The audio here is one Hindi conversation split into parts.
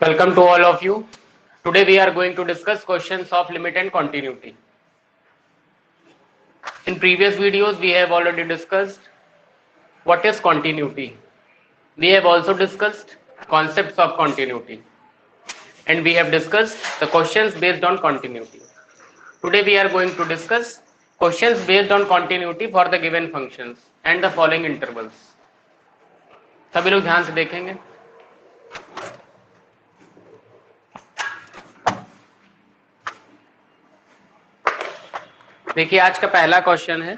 Welcome to all of you. Today we are going to discuss questions of limit and continuity. In previous videos we have already discussed what is continuity. We have also discussed concepts of continuity. And we have discussed the questions based on continuity. Today we are going to discuss questions based on continuity for the given functions and the following intervals. सभी लोग ध्यान से देखेंगे. देखिए आज का पहला क्वेश्चन है.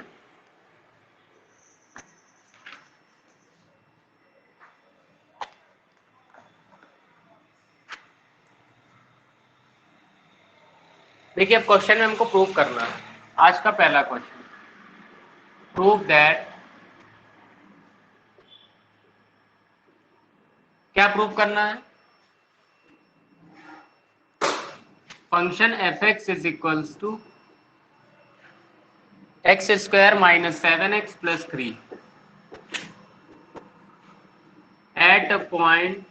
देखिए अब क्वेश्चन में हमको प्रूव करना है. आज का पहला क्वेश्चन, प्रूव दैट, क्या प्रूव करना है? Function f x is equals to x square minus 7x plus 3 at a point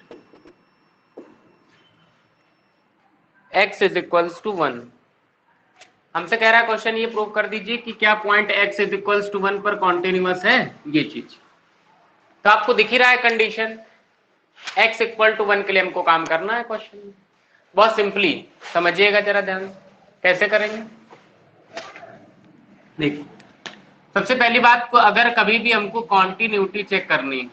x is equals to 1. हमसे कह रहा है क्वेश्चन ये प्रूव कर दीजिए कि क्या point x is equals to 1 पर कॉन्टिन्यूअस है ये चीज. तो आपको दिख ही रहा है कंडीशन, x इक्वल टू 1 के लिए हमको काम करना है क्वेश्चन में. बहुत सिंपली समझिएगा जरा ध्यान. कैसे करेंगे? देखिए सबसे पहली बात को, अगर कभी भी हमको कॉन्टिन्यूटी चेक करनी है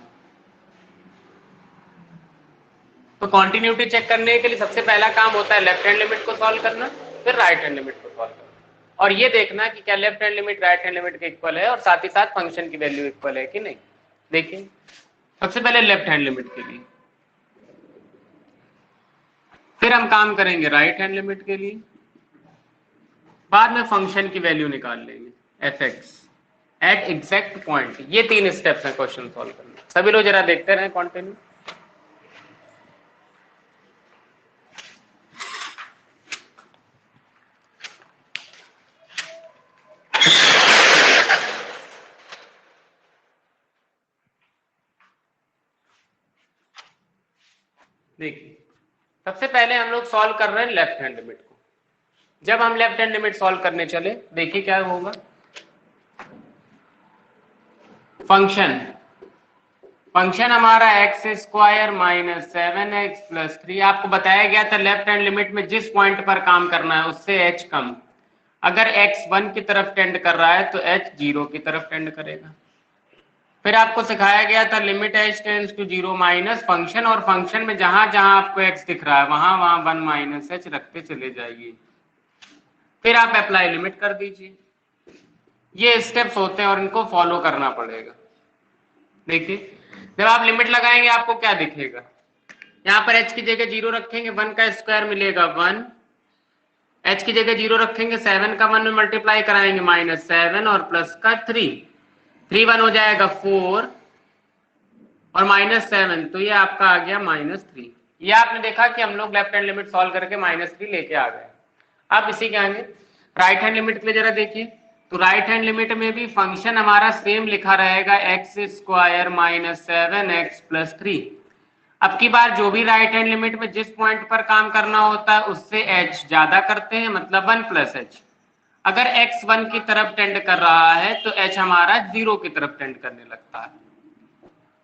तो कॉन्टिन्यूटी चेक करने के लिए सबसे पहला काम होता है लेफ्ट हैंड लिमिट को सॉल्व करना, फिर राइट हैंड लिमिट को सॉल्व करना और ये देखना कि क्या left hand limit right hand limit के इक्वल है और साथ ही साथ फंक्शन की वैल्यू इक्वल है कि नहीं. देखिए सबसे पहले लेफ्ट हैंड लिमिट के लिए, फिर हम काम करेंगे राइट हैंड लिमिट के लिए, बाद में फंक्शन की वैल्यू निकाल लेंगे f x at exact point. ये 3 स्टेप्स हैं क्वेश्चन सॉल्व करने. सभी लोग जरा देखते रहे कंटिन्यू. देखिए सबसे पहले हम लोग सॉल्व कर रहे हैं लेफ्ट हैंड लिमिट को. जब हम लेफ्ट हैंड लिमिट सॉल्व करने चले, देखिए क्या होगा. फंक्शन हमारा x square minus 7x plus 3. आपको बताया गया था लेफ्ट हैंड लिमिट में जिस पॉइंट पर काम करना है उससे h कम. अगर x 1 की तरफ टेंड कर रहा है तो h 0 की तरफ टेंड करेगा. फिर आपको सिखाया गया था limit h tends to 0 minus function, और फंक्शन में जहां जहां आपको x दिख रहा है वहां वहां 1 माइनस h रखते चले जाइए. फिर आप अप्लाई लिमिट कर दीजिए. ये स्टेप्स होते हैं और इनको फॉलो करना पड़ेगा. देखिए जब आप लिमिट लगाएंगे आपको क्या दिखेगा. यहाँ पर h की जगह 0 रखेंगे, 1 का स्क्वायर मिलेगा 1. h की जगह 0 रखेंगे, 7 का 1 में मल्टीप्लाई कराएंगे माइनस 7 और प्लस का 3. 3 1 हो जाएगा 4 और माइनस 7, तो ये आपका आ गया माइनस 3. ये आपने देखा कि हम लोग लेफ्ट हैंड लिमिट सॉल्व करके माइनस 3 लेके आ गए. अब इसी के आगे राइट हैंड लिमिट के लिए जरा देखिए. तो राइट हैंड लिमिट में भी फंक्शन हमारा सेम लिखा रहेगा x square minus 7x plus 3. अब की बार जो भी राइट हैंड लिमिट में जिस पॉइंट पर काम करना होता है उससे h ज्यादा करते हैं, मतलब 1 प्लस h. अगर x 1 की तरफ टेंड कर रहा है तो h हमारा 0 की तरफ टेंड करने लगता है.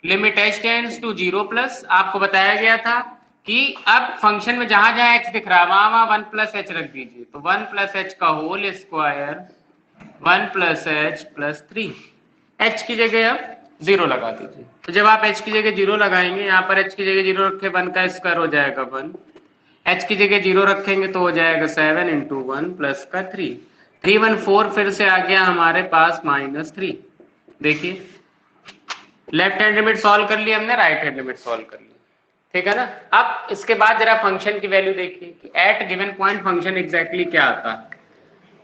Limit h tends to 0 plus. आपको बताया गया था कि अब फंक्शन में जहां जहां x दिख रहा है वहां वहां 1 प्लस h रख दीजिए. तो 1 प्लस h का whole square 1 plus h plus 3. h की जगह अब 0 लगा दीजिए. तो जब आप h की जगह 0 लगाएंगे, यहाँ पर h की जगह 0 रखे 1 का स्क्वायर हो जाएगा 1. h की जगह 0 रखेंगे तो हो जाएगा 7 इंटू 1 प्लस का 3. 3 1 4 फिर से आ गया हमारे पास माइनस 3. देखिए लेफ्ट हैंड लिमिट सॉल्व कर लिया हमने, राइट हैंड लिमिट सॉल्व कर ली. ठीक है ना. अब इसके बाद जरा फंक्शन की वैल्यू देखिए कि at given point function exactly क्या आता है.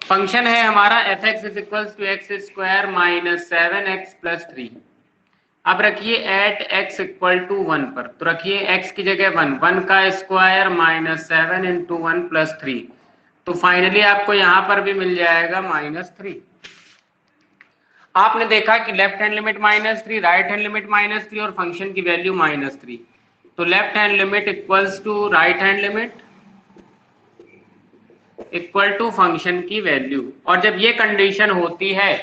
फंक्शन है हमारा f x is equals to x square minus 7x plus 3. अब रखिए एट x इक्वल टू 1 पर, तो रखिए x की जगह 1. 1 का स्क्वायर माइनस 7 इंटू 1 प्लस 3. तो फाइनली आपको यहां पर भी मिल जाएगा माइनस 3. आपने देखा कि left hand limit minus 3, right hand limit minus 3 और फंक्शन की वैल्यू माइनस 3. तो left hand limit equals to right hand limit equal to function की वैल्यू, और जब ये कंडीशन होती है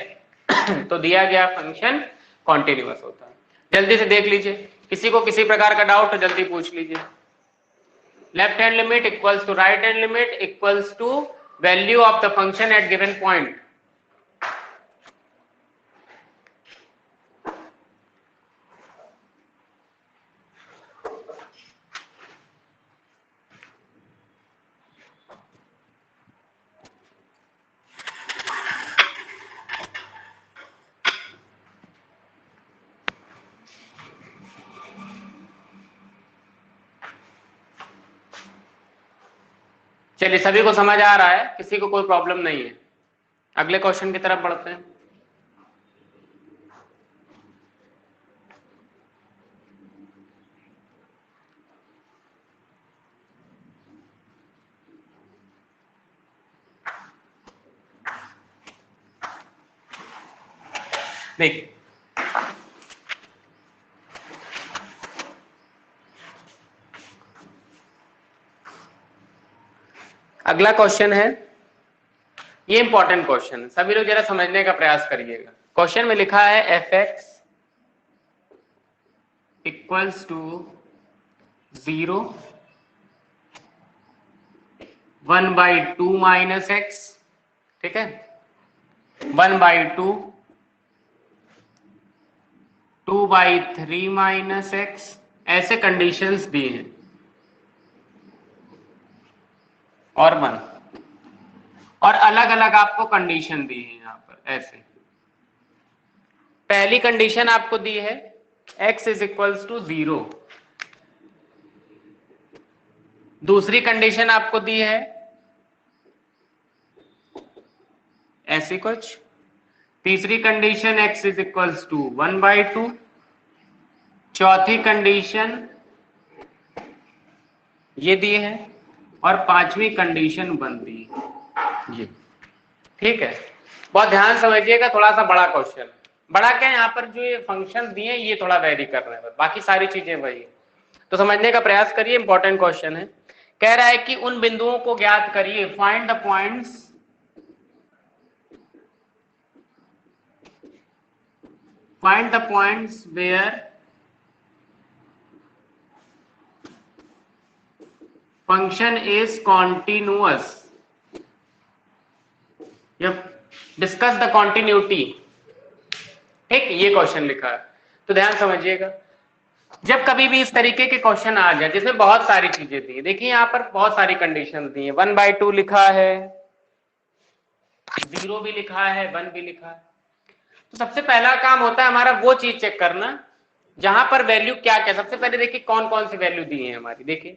तो दिया गया फंक्शन कॉन्टिन्यूअस होता है। जल्दी से देख लीजिए, किसी को किसी प्रकार का डाउट तो जल्दी पूछ लीजिए। Left hand limit equals to right hand limit equals to value of the function at given point. चलिए, सभी को समझ आ रहा है, किसी को कोई प्रॉब्लम नहीं है? अगले क्वेश्चन की तरफ बढ़ते हैं। देखिए, अगला क्वेश्चन है, ये इंपॉर्टेंट क्वेश्चन है, सभी लोग जरा समझने का प्रयास करिएगा। क्वेश्चन में लिखा है fx equals to 0, 1/2 minus x, ठीक है, 1/2, 2/3 माइनस एक्स, ऐसे कंडीशंस दिए हैं, और 1, और अलग अलग आपको कंडीशन दी है यहां पर ऐसे। पहली कंडीशन आपको दी है x इज इक्वल्स टू 0, दूसरी कंडीशन आपको दी है ऐसी कुछ, तीसरी condition x is equals to 1/2, चौथी कंडीशन ये दी है, और पांचवी कंडीशन 1 दी है ये, ठीक है। बहुत ध्यान समझिएगा, थोड़ा सा बड़ा क्वेश्चन, बड़ा क्या है, यहाँ पर जो ये फंक्शन दिए हैं ये थोड़ा वेरी कर रहे हैं, बाकी सारी चीजें वही है, तो समझने का प्रयास करिए। इंपॉर्टेंट क्वेश्चन है, कह रहा है कि उन बिंदुओं को ज्ञात करिए, find the points where function is continuous, discuss the continuity, ठीक, ये क्वेश्चन लिखा है। तो ध्यान समझिएगा, जब कभी भी इस तरीके के क्वेश्चन आ जाए जिसमें बहुत सारी चीजें दी है, देखिए यहाँ पर बहुत सारी कंडीशन दी है, 1/2 लिखा है, 0 भी लिखा है, 1 भी लिखा है। तो सबसे पहला काम होता है हमारा वो चीज चेक करना जहां पर वैल्यू क्या क्या, सबसे पहले देखिए कौन कौन सी वैल्यू दी है हमारी, देखिए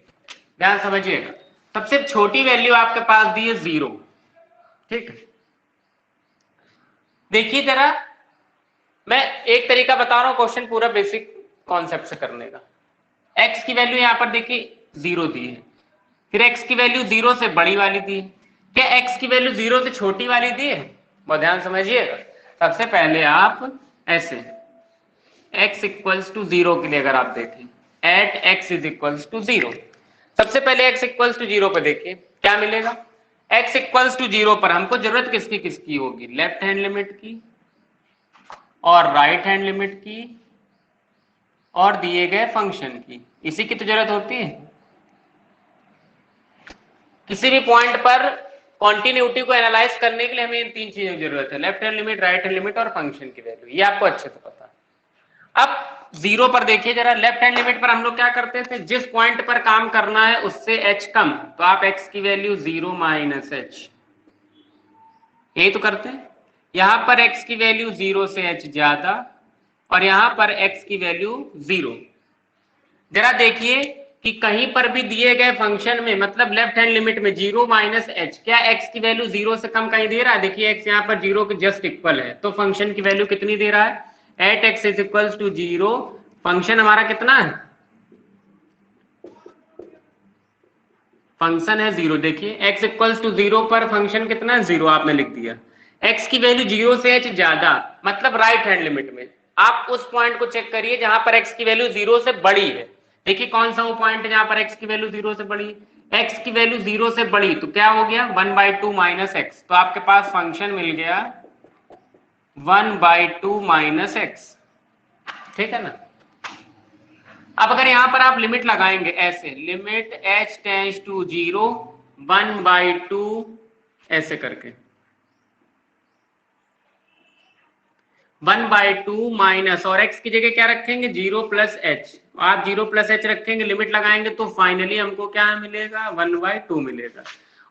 ध्यान समझिएगा। सबसे छोटी वैल्यू आपके पास दी है 0, ठीक है। देखिए जरा, मैं एक तरीका बता रहा हूं क्वेश्चन पूरा बेसिक कॉन्सेप्ट से करने का। x की वैल्यू यहां पर देखिए 0 दी है, फिर x की वैल्यू 0 से बड़ी वाली दी है, क्या x की वैल्यू 0 से छोटी वाली दी है? बहुत ध्यान समझिएगा। सबसे पहले आप ऐसे x इक्वल्स टू 0 के लिए अगर आप देखें, at x is equals to 0, सबसे पहले x इक्वल्स टू 0 पे देखिए क्या मिलेगा। x इक्वल्स टू 0 पर हमको जरूरत किसकी किसकी होगी, लेफ्ट हैंड लिमिट की और राइट हैंड लिमिट की और दिए गए फंक्शन की, इसी की तो जरूरत होती है। किसी भी पॉइंट पर कॉन्टिन्यूटी को एनालाइज करने के लिए हमें इन तीन चीजों की जरूरत है, left hand limit, right hand limit और फंक्शन की वैल्यू, ये आपको अच्छे से पता है। अब 0 पर देखिए जरा, लेफ्ट हैंड लिमिट पर हम लोग क्या करते थे, जिस पॉइंट पर काम करना है उससे h कम, तो आप x की वैल्यू 0 माइनस h, यही तो करते हैं। यहां पर x की वैल्यू 0 से h ज्यादा, और यहां पर x की वैल्यू 0। जरा देखिए कि कहीं पर भी दिए गए फंक्शन में, मतलब लेफ्ट हैंड लिमिट में 0 माइनस h, क्या x की वैल्यू 0 से कम कहीं दे रहा है? देखिए x यहाँ पर 0 के जस्ट इक्वल है, तो फंक्शन की वैल्यू कितनी दे रहा है, at x is equals to 0, function हमारा कितना है, फंक्शन है 0। देखिए x इक्वल्स टू 0 पर फंक्शन कितना है, 0 आपने लिख दिया। x की वैल्यू 0 से h ज्यादा, मतलब राइट हैंड लिमिट में आप उस पॉइंट को चेक करिए जहां पर x की वैल्यू 0 से बड़ी है, देखिए कौन सा वो पॉइंट है जहां पर x की वैल्यू 0 से बड़ी, x की वैल्यू 0 से बड़ी तो क्या हो गया 1/2 माइनस एक्स, तो आपके पास फंक्शन मिल गया 1/2 माइनस एक्स, ठीक है ना। अब अगर यहां पर आप लिमिट लगाएंगे ऐसे, लिमिट h टेंड्स टू 0 1/2 ऐसे करके 1/2 माइनस और x की जगह क्या रखेंगे 0 प्लस एच, आप 0 प्लस एच रखेंगे, लिमिट लगाएंगे तो फाइनली हमको क्या मिलेगा 1/2 मिलेगा।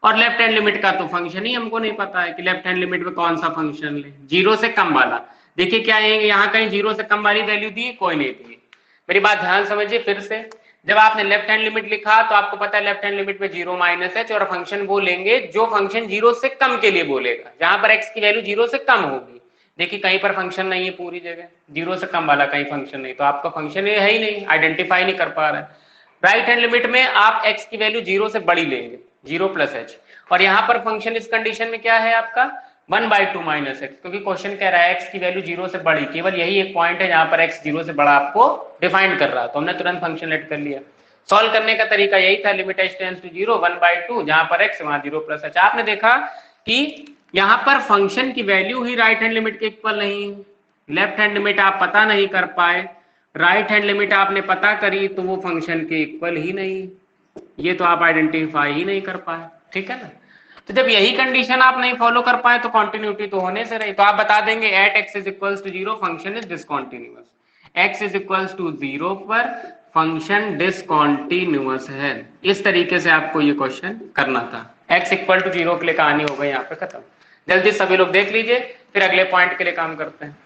और लेफ्ट हैंड लिमिट का तो फंक्शन ही हमको नहीं पता है कि लेफ्ट हैंड लिमिट में कौन सा फंक्शन ले, 0 से कम वाला। देखिए क्या है यहाँ कहीं 0 से कम वाली वैल्यू दी, कोई नहीं दी। मेरी बात ध्यान समझिए फिर से, जब आपने लेफ्ट हैंड लिमिट लिखा तो आपको पता है लेफ्ट हैंड लिमिट में 0 माइनस एच, और फंक्शन वो लेंगे जो फंक्शन 0 से कम के लिए बोलेगा, जहां पर x की वैल्यू 0 से कम होगी। देखिए कहीं पर फंक्शन नहीं है पूरी जगह, 0 से कम वाला कहीं फंक्शन नहीं, तो आपका फंक्शन ये है ही नहीं, आइडेंटिफाई नहीं कर पा रहा है। राइट हैंड लिमिट में आप x की वैल्यू 0 से बड़ी लेंगे, 0 प्लस एच, और यहाँ पर फंक्शन इस कंडीशन में क्या है आपका 1/2 माइनस एक्स, क्योंकि क्वेश्चन कह रहा है x की वैल्यू 0 से बड़ी, केवल यही एक पॉइंट है जहां पर x 0 से बड़ा आपको डिफाइन कर रहा, तो हमने तुरंत फंक्शन लेट कर लिया। सॉल्व करने का तरीका यही था, लिमिट h टेंड्स टू 0 1/2, जहां पर x वहां 0 प्लस एच। आपने देखा कि यहाँ पर फंक्शन की वैल्यू ही राइट हैंड लिमिट के इक्वल नहीं, लेफ्ट हैंड लिमिट आप पता नहीं कर पाए, राइट हैंड लिमिट आपने पता करी तो वो फंक्शन के इक्वल ही नहीं, ये तो आप आइडेंटिफाई ही नहीं कर पाए, ठीक है ना। तो जब यही कंडीशन आप नहीं फॉलो कर पाए तो कॉन्टिन्यूटी तो होने से रही, तो आप बता देंगे at x is equals to 0 function is discontinuous, x is equals to 0 पर फंक्शन डिसकंटीन्यूअस है। इस तरीके से आपको ये क्वेश्चन करना था, x इक्वल टू 0 के लिए कहानी हो गई यहाँ पे खत्म। जल्दी सभी लोग देख लीजिए, फिर अगले पॉइंट के लिए काम करते हैं।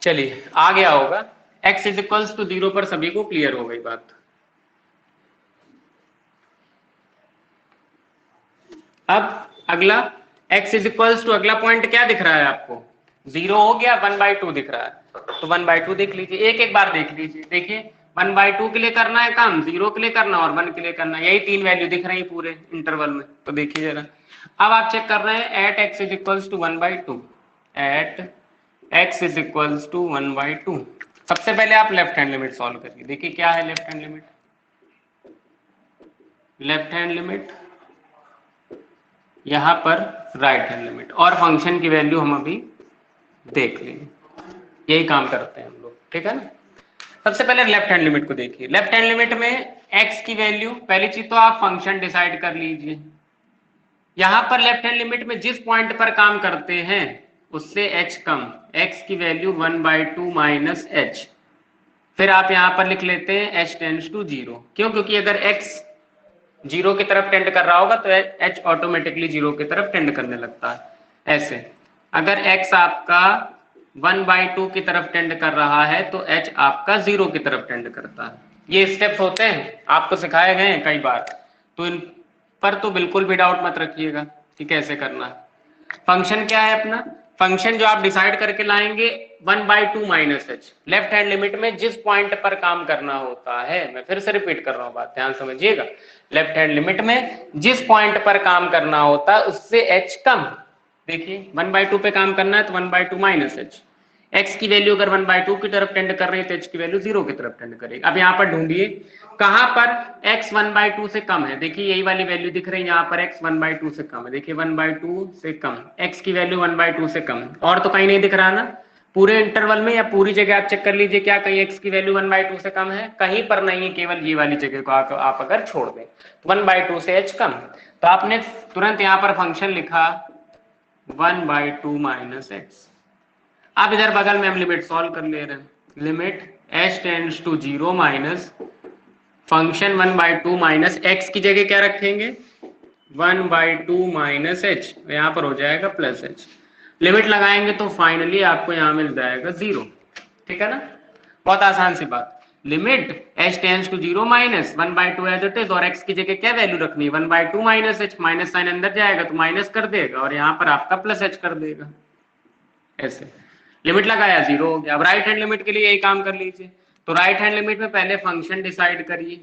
चलिए आ गया होगा, x इज इक्वल्स टू 0 पर सभी को क्लियर हो गई बात। अब अगला x इज इक्वल्स टू, अगला पॉइंट क्या दिख रहा है आपको 0 हो गया, 1/2 दिख रहा है, तो 1/2 देख लीजिए, एक एक बार देख लीजिए। देखिए 1/2 के लिए करना है काम, 0 के लिए करना और 1 के लिए करना, यही तीन वैल्यू दिख रही है पूरे इंटरवल में, तो देखिए जरा। अब आप चेक कर रहे हैं at x is equals to 1/2, at x is equals to 1/2। सबसे पहले आप लेफ्ट हैंड लिमिट सॉल्व करिए, देखिए क्या है left hand limit, left hand limit यहां पर राइट हैंड लिमिट, और फंक्शन की वैल्यू हम अभी देख लेंगे, यही काम करते हैं हम लोग, ठीक है ना। सबसे पहले लेफ्ट हैंड लिमिट को देखिए, लेफ्ट हैंड लिमिट में x की वैल्यू, पहली चीज तो आप फंक्शन डिसाइड कर लीजिए, यहां पर लेफ्ट हैंड लिमिट में जिस पॉइंट पर काम करते हैं उससे h कम, x की वैल्यू 1/2 माइनस एच, फिर आप यहां पर लिख लेते हैं h टेंड्स टू 0, क्यों, क्योंकि अगर x 0 की तरफ टेंड कर रहा होगा तो h ऑटोमेटिकली 0 की तरफ टेंड करने लगता है। ऐसे अगर x आपका 1/2 की तरफ टेंड कर रहा है तो h आपका 0 की तरफ टेंड करता है। ये स्टेप्स होते हैं, आपको सिखाए गए हैं कई बार, तो इन पर तो बिल्कुल भी डाउट मत रखिएगा कि कैसे करना है। फंक्शन क्या है अपना, फंक्शन जो आप डिसाइड करके लाएंगे 1/2 minus H, left hand limit में जिस पॉइंट पर काम करना होता है, मैं फिर से रिपीट कर रहा हूं बात, ध्यान समझिएगा, लेफ्ट हैंड लिमिट में जिस पॉइंट पर काम करना होता है उससे h कम, देखिए 1/2 पे काम करना है तो 1/2 माइनस एच, x की वैल्यू अगर 1/2 की तरफ टेंड कर रही है तो h की वैल्यू 0 की तरफ टेंड करेगी। अब यहाँ पर ढूंढिए कहां पर x 1/2 से कम है, देखिए यही वाली वैल्यू दिख रही है, यहाँ पर x 1/2 से कम है, देखिए 1/2 से कम, x की वैल्यू 1/2 से कम, और तो कहीं नहीं दिख रहा ना पूरे इंटरवल में, या पूरी जगह आप चेक कर लीजिए क्या कहीं x की वैल्यू 1/2 से कम है, कहीं पर नहीं है, केवल ये वाली जगह को आप अगर छोड़ दें 1/2 से h कम, तो आपने तुरंत यहाँ पर फंक्शन लिखा 1/2 माइनस एक्स। अब इधर बगल में हम लिमिट सॉल्व कर ले रहे हैं, limit h tends to 0 minus function 1/2 minus x की जगह क्या रखेंगे 1/2 माइनस एच, यहाँ पर हो जाएगा प्लस एच, लिमिट लगाएंगे तो फाइनली आपको यहाँ मिल जाएगा 0, ठीक है ना। बहुत आसान सी बात, limit h tends to 0 minus 1/2 as it is, और x की जगह क्या वैल्यू रखनी है 1/2 माइनस एच, माइनस साइन अंदर जाएगा तो माइनस कर देगा और यहाँ पर आपका प्लस एच कर देगा, ऐसे लिमिट लगाया 0 हो गया। अब राइट हैंड लिमिट के लिए यही काम कर लीजिए, तो राइट हैंड लिमिट में पहले फंक्शन डिसाइड करिए,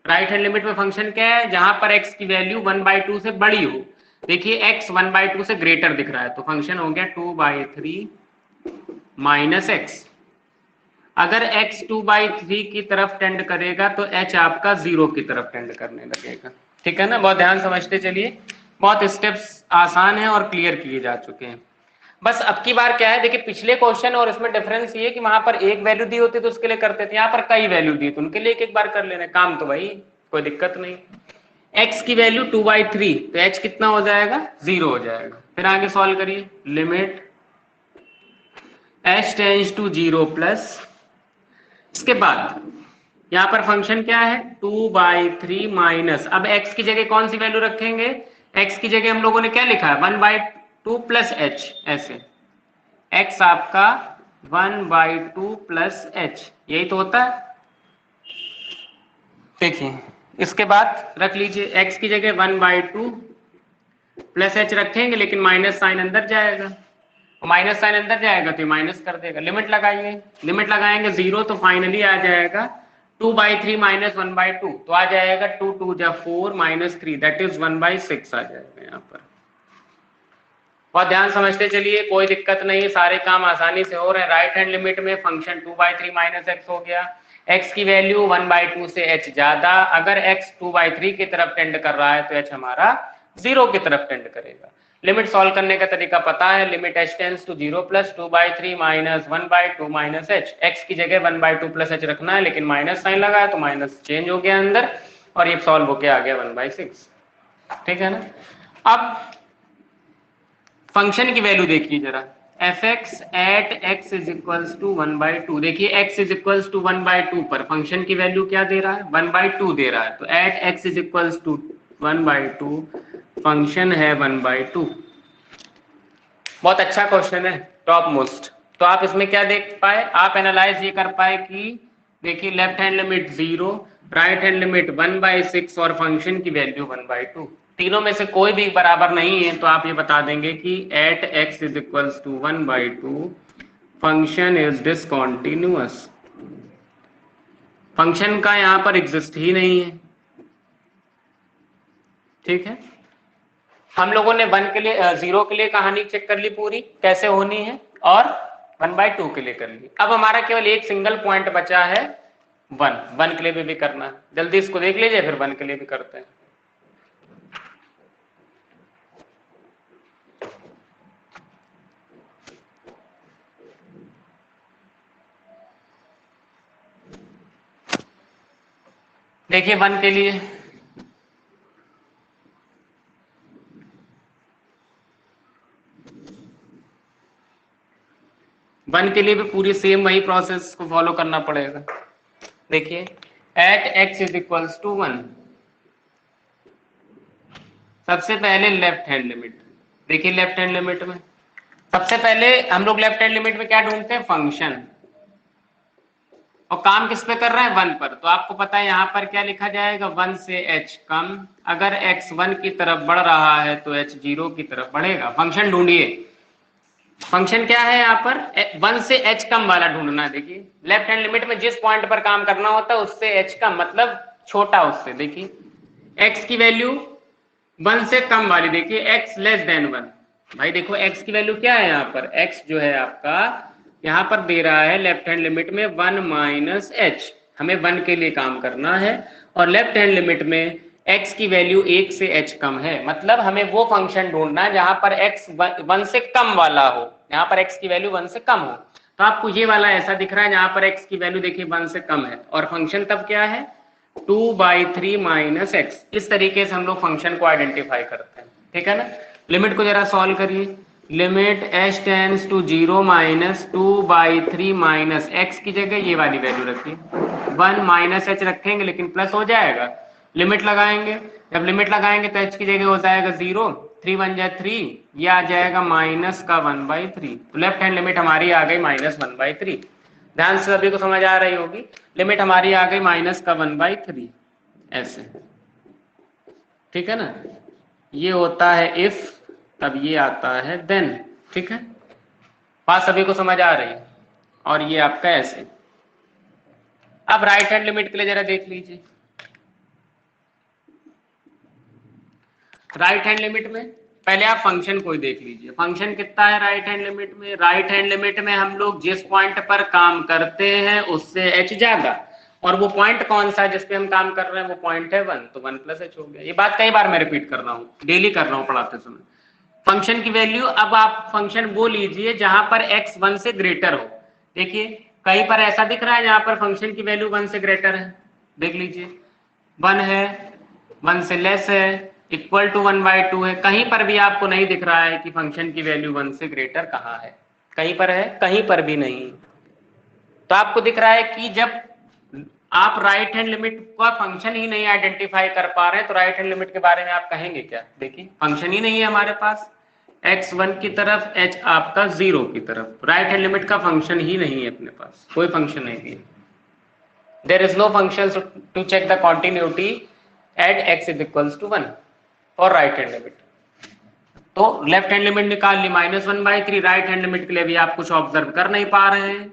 राइट हैंड लिमिट में फंक्शन क्या है, जहां पर x की वैल्यू 1/2 से बड़ी हो। देखिए x 1/2 से ग्रेटर दिख रहा है तो फंक्शन हो गया 2/3 माइनस x। अगर x 2/3 की तरफ टेंड करेगा तो h आपका 0 की तरफ टेंड करने लगेगा। ठीक है ना, बहुत ध्यान समझते चलिए, बहुत स्टेप्स आसान है और क्लियर किए जा चुके हैं। बस अब की बार क्या है, देखिए पिछले क्वेश्चन और इसमें डिफरेंस ये कि वहां पर एक वैल्यू दी होती तो उसके लिए करते थे, यहाँ पर कई वैल्यू दी तो उनके लिए एक एक बार कर लेना काम, तो भाई कोई दिक्कत नहीं। x की वैल्यू 2/3 तो h कितना हो जाएगा, 0 हो जाएगा। फिर आगे सॉल्व करिए, limit h tends to 0 plus, इसके बाद यहाँ पर फंक्शन क्या है 2/3 माइनस, अब x की जगह कौन सी वैल्यू रखेंगे, x की जगह हम लोगों ने क्या लिखा है 1/2 प्लस h, ऐसे x आपका 1/2 प्लस h, यही तो होता है। देखिए इसके बाद रख लीजिए x की जगह 1/2 प्लस h रखेंगे, लेकिन माइनस साइन अंदर जाएगा, और माइनस साइन अंदर जाएगा तो माइनस कर देगा। लिमिट लगाइए, लिमिट लगाएंगे 0 तो फाइनली आ जाएगा 2/3 माइनस 1/2, तो आ जाएगा 2 2 जा 4 माइनस 3 दैट इज 1/6 आ जाएगा यहाँ पर। बहुत ध्यान समझते चलिए, कोई दिक्कत नहीं, सारे काम आसानी से हो रहे हैं। राइट हैंड लिमिट में फंक्शन 2/3 माइनस x हो गया, x की वैल्यू 1/2 से h ज्यादा, अगर x 2/3 की तरफ टेंड कर रहा है तो h हमारा 0 की तरफ टेंड करेगा। लिमिट सॉल्व करने का तरीका पता है, limit h tends to 0 plus 2/3 minus 1/2 minus h, x की जगह 1/2 प्लस h रखना है, लेकिन माइनस साइन लगा है तो माइनस चेंज हो गया अंदर, और ये सॉल्व होके आ गया 1/6। ठीक है ना। अब फंक्शन की वैल्यू देखिए जरा, fx at x is equals to 1/2, देखिए x इज इक्वल्स टू 1/2 पर फंक्शन की वैल्यू क्या दे रहा है 1/2 दे रहा है, तो at x is equals to 1/2 function है 1/2। बहुत अच्छा क्वेश्चन है, टॉप मोस्ट। तो आप इसमें क्या देख पाए, आप एनालाइज ये कर पाए कि देखिए left hand limit 0, right hand limit 1/6 और फंक्शन की वैल्यू 1/2, तीनों में से कोई भी बराबर नहीं है, तो आप ये बता देंगे कि at x is equals to 1/2 function is discontinuous. Function का यहां पर एग्जिस्ट ही नहीं है। ठीक है, हम लोगों ने 1 के लिए 0 के लिए कहानी चेक कर ली पूरी कैसे होनी है, और 1/2 के लिए कर ली। अब हमारा केवल एक सिंगल पॉइंट बचा है 1 के लिए भी करना है, जल्दी इसको देख लीजिए फिर 1 के लिए भी करते हैं। देखिए 1 के लिए भी पूरी सेम वही प्रोसेस को फॉलो करना पड़ेगा। देखिए at x is equals to 1, सबसे पहले लेफ्ट हैंड लिमिट, देखिए लेफ्ट हैंड लिमिट में सबसे पहले हम लोग लेफ्ट हैंड लिमिट में क्या ढूंढते हैं, फंक्शन, और काम किस पे कर रहे हैं 1 पर, तो आपको पता है यहाँ पर क्या लिखा जाएगा 1 से h कम, अगर x 1 की तरफ बढ़ रहा है तो h 0 की तरफ बढ़ेगा। फंक्शन ढूंढिए, फंक्शन क्या है यहाँ पर 1 से h कम वाला ढूंढना है। देखिए लेफ्ट हैंड लिमिट में जिस पॉइंट पर काम करना होता है उससे h कम मतलब छोटा उससे, देखिए x की वैल्यू 1 से कम वाली, देखिए x लेस देन 1, भाई देखो x की वैल्यू क्या है यहाँ पर, x जो है आपका यहाँ पर दे रहा है लेफ्ट हैंड लिमिट में 1 माइनस h, हमें 1 के लिए काम करना है, और लेफ्ट हैंड लिमिट में x की वैल्यू 1 से h कम है, मतलब हमें वो फंक्शन ढूंढना है जहां पर x 1 से कम वाला हो, यहाँ पर x की वैल्यू 1 से कम हो। तो आपको ये वाला ऐसा दिख रहा है जहां पर x की वैल्यू देखिए 1 से कम है, और फंक्शन तब क्या है 2/3 माइनस x, इस तरीके से हम लोग फंक्शन को आइडेंटिफाई करते हैं। ठीक है ना, लिमिट को जरा सॉल्व करिए, limit h tends to 0 minus 2/3 minus x की जगह ये वाली वैल्यू रखिए, 1 माइनस h रखेंगे लेकिन प्लस हो जाएगा, लिमिट लगाएंगे, जब लिमिट लगाएंगे तो h की जगह हो जाएगा 0, 3 1 जा 3, ये आ जाएगा माइनस का 1/3, तो लेफ्ट हैंड लिमिट हमारी आ गई माइनस 1/3। ध्यान से सभी को समझ आ रही होगी, लिमिट हमारी आ गई माइनस का 1/3 ऐसे। ठीक है ना, ये होता है इफ, तब ये आता है देन। ठीक है, बात सभी को समझ आ रही है, और ये आपका ऐसे। अब राइट हैंड लिमिट के लिए जरा देख लीजिए, राइट हैंड लिमिट में पहले आप फंक्शन को ही देख लीजिए, फंक्शन कितना है राइट हैंड लिमिट में। राइट हैंड लिमिट में हम लोग जिस पॉइंट पर काम करते हैं उससे h ज्यादा, और वो पॉइंट कौन सा है जिसपे हम काम कर रहे हैं, वो पॉइंट है 1, तो 1 + h हो गया। ये बात कई बार मैं रिपीट कर रहा हूँ, डेली कर रहा हूँ पढ़ाते समय। फंक्शन की वैल्यू, अब आप फंक्शन वो लीजिए जहां पर x 1 से ग्रेटर हो। देखिए कहीं पर ऐसा दिख रहा है जहां पर फंक्शन की वैल्यू 1 से ग्रेटर है, देख लीजिए 1 है, 1 से लेस है, इक्वल टू 1/2 है। कहीं पर भी आपको नहीं दिख रहा है कि फंक्शन की वैल्यू 1 से ग्रेटर कहाँ है, कहीं पर है, कहीं पर भी नहीं। तो आपको दिख रहा है कि जब आप राइट हैंड लिमिट का फंक्शन ही नहीं आइडेंटिफाई कर पा रहे हैं तो राइट हैंड लिमिट के बारे में आप कहेंगे क्या। देखिए फंक्शन ही नहीं है हमारे पास, x1 की तरफ, h आपका 0 की तरफ, राइट हैंड लिमिट का फंक्शन ही नहीं है अपने पास, कोई फंक्शन नहीं है। There is no function to check the continuity at x = 1 और राइट हैंड लिमिट। तो लेफ्ट हैंड लिमिट निकाल ली -1/3, राइट हैंड लिमिट के लिए भी आप कुछ ऑब्जर्व कर नहीं पा रहे हैं।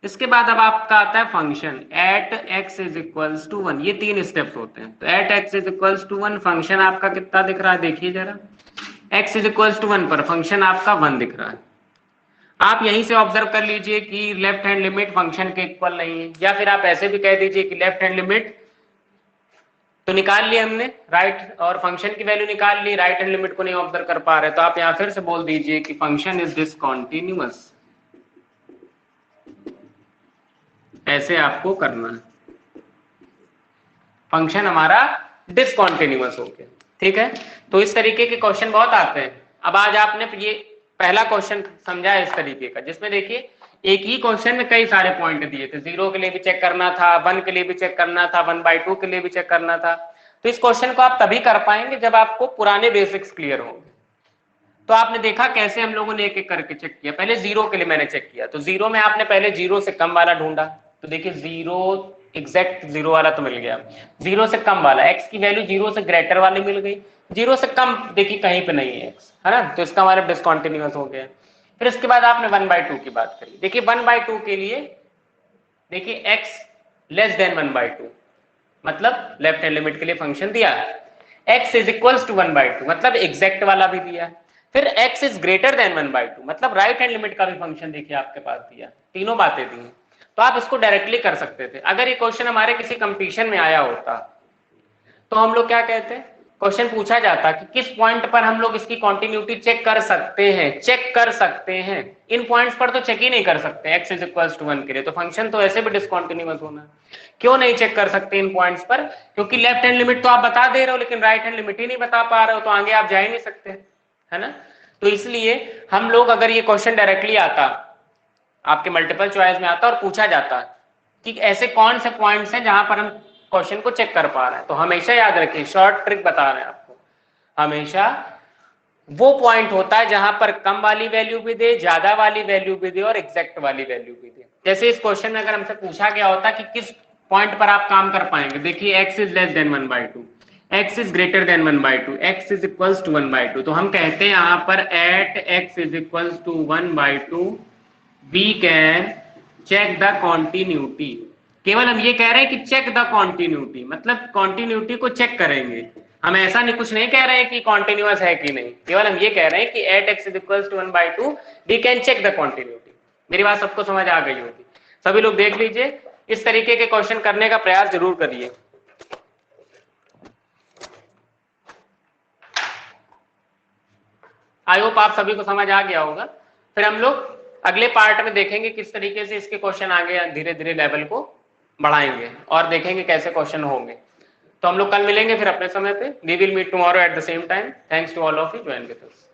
इसके बाद अब आपका आता है फंक्शन एट x = 1, ये 3 स्टेप्स होते हैं। तो एट x = 1 फंक्शन आपका कितना दिख रहा है, देखिए जरा, x = 1 पर फंक्शन आपका 1 दिख रहा है। आप यहीं से ऑब्जर्व कर लीजिए कि लेफ्ट हैंड लिमिट फंक्शन के इक्वल नहीं है, या फिर आप ऐसे भी कह दीजिए कि लेफ्ट हैंड लिमिट तो निकाल ली हमने, राइट और फंक्शन की वैल्यू निकाल ली, राइट हैंड लिमिट को नहीं ऑब्जर्व कर पा रहे, तो आप यहां फिर से बोल दीजिए कि फंक्शन इज डिसकंटीन्यूअस। ऐसे आपको करना है, फंक्शन हमारा डिसकंटीन्यूअस हो गया, ठीक है। तो इस तरीके के क्वेश्चन बहुत आते हैं। अब आज आपने ये पहला क्वेश्चन समझा है इस तरीके का, जिसमें देखिए एक ही क्वेश्चन में कई सारे पॉइंट दिए थे, 0 के लिए भी चेक करना था, 1 के लिए भी चेक करना था, 1/2 के लिए भी चेक करना था। तो इस क्वेश्चन को आप तभी कर पाएंगे जब आपको पुराने बेसिक्स क्लियर होंगे। तो आपने देखा कैसे हम लोगों ने एक एक करके चेक किया। पहले 0 के लिए मैंने चेक किया, तो 0 में आपने पहले 0 से कम वाला ढूंढा, तो देखिए 0 एग्जैक्ट 0 वाला तो मिल गया, 0 से कम वाला, x की वैल्यू 0 से ग्रेटर वाली मिल गई, 0 से कम देखिए कहीं पे नहीं है x, है ना, तो इसका हमारा डिसकंटीन्यूअस हो गया। फिर इसके बाद आपने 1/2 की बात करी, देखिए 1/2 के लिए देखिए x < 1/2 मतलब लेफ्ट हैंड लिमिट के लिए फंक्शन दिया है, x = 1/2 मतलब एग्जैक्ट वाला भी दिया। फिर x > 1/2 मतलब राइट हैंड लिमिट का भी फंक्शन देखिए आपके पास दिया, तीनों बातें दी। तो आप इसको डायरेक्टली कर सकते थे। अगर ये क्वेश्चन हमारे किसी कंपटीशन में आया होता तो हम लोग क्या कहते हैं, क्वेश्चन पूछा जाता कि किस पॉइंट पर हम लोग इसकी कॉन्टिन्यूटी चेक कर सकते हैं, चेक कर सकते हैं, इन पॉइंट्स पर तो चेक ही नहीं कर सकते x = 1 के लिए, तो फंक्शन तो ऐसे भी डिसकंटीन्यूअस होना। क्यों नहीं चेक कर सकते इन पॉइंट्स पर, क्योंकि लेफ्ट हैंड लिमिट तो आप बता दे रहे हो लेकिन राइट हैंड लिमिट ही नहीं बता पा रहे हो, तो आगे आप जा ही नहीं सकते, है ना। तो इसलिए हम लोग, अगर ये क्वेश्चन डायरेक्टली आता, आपके मल्टीपल चॉइस में आता और पूछा जाता कि ऐसे कौन से पॉइंट्स हैं जहां पर हम क्वेश्चन को चेक कर पा रहे हैं, तो हमेशा याद रखिए, शॉर्ट ट्रिक बता रहे हैं आपको, हमेशा वो पॉइंट होता है जहां पर कम वाली वैल्यू भी दे, ज्यादा वाली वैल्यू भी दे और एग्जैक्ट वाली वैल्यू भी दे। जैसे इस क्वेश्चन में अगर हमसे पूछा गया होता कि किस पॉइंट पर आप काम कर पाएंगे, देखिए x > 1/2, x > 1/2, x = 1/2, तो हम कहते हैं यहां पर at x = 1/2 we can check the continuity. केवल हम ये कह रहे हैं कि चेक द कॉन्टिन्यूटी, मतलब कॉन्टिन्यूटी को चेक करेंगे, हम ऐसा नहीं, कुछ नहीं कह रहे हैं कि कॉन्टिन्यूअस है कि नहीं, केवल हम ये कह रहे हैं कि at x = 1/2 we can check the continuity. मेरी बात सबको समझ आ गई होगी, सभी लोग देख लीजिए, इस तरीके के क्वेश्चन करने का प्रयास जरूर करिए। आई होप आप सभी को समझ आ गया होगा। फिर हम लोग अगले पार्ट में देखेंगे किस तरीके से इसके क्वेश्चन आगे धीरे धीरे लेवल को बढ़ाएंगे और देखेंगे कैसे क्वेश्चन होंगे। तो हम लोग कल मिलेंगे फिर अपने समय पे। We will meet tomorrow at the same time. Thanks to all of you, join with us.